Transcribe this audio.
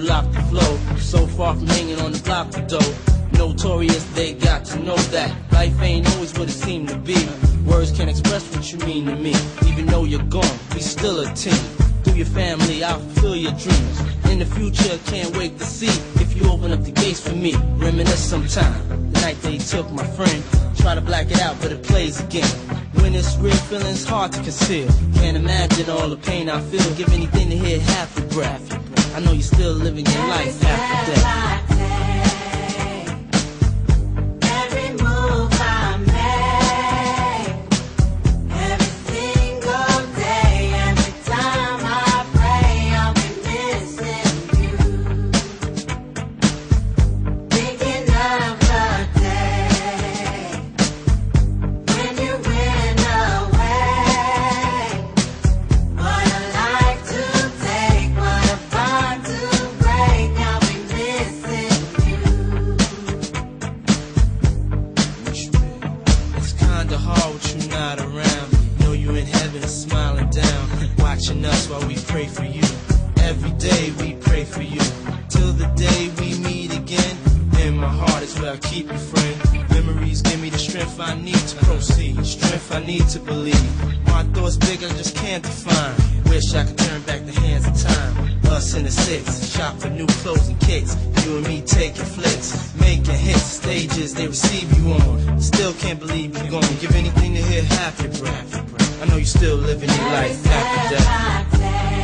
lock the flow. So far from hanging on the block though. Notorious, they got to know that life ain't always what it seemed to be. Words can't express what you mean to me. Even though you're gone, we still a team. Through your family, I'll fulfill your dreams. In the future, can't wait to see if you open up the gates for me. Reminisce sometime, the night they took my friend. Try to black it out, but it plays again. When it's real, feeling's hard to conceal. Can't imagine all the pain I feel. Give anything to hear half your breath. I know you're still living your life after death. Smiling down, watching us while we pray for you. Every day we pray for you, till the day we meet again. In my heart is where I keep you, friend. Memories give me the strength I need to proceed, strength I need to believe. My thoughts big, I just can't define. Wish I could turn back the hands of time. Us in the six, shop for new clothes and kicks. You and me taking flicks, making hits, stages they receive you on. Still can't believe you're gone. Give anything to hear half your breath. I know you're still living your life after death.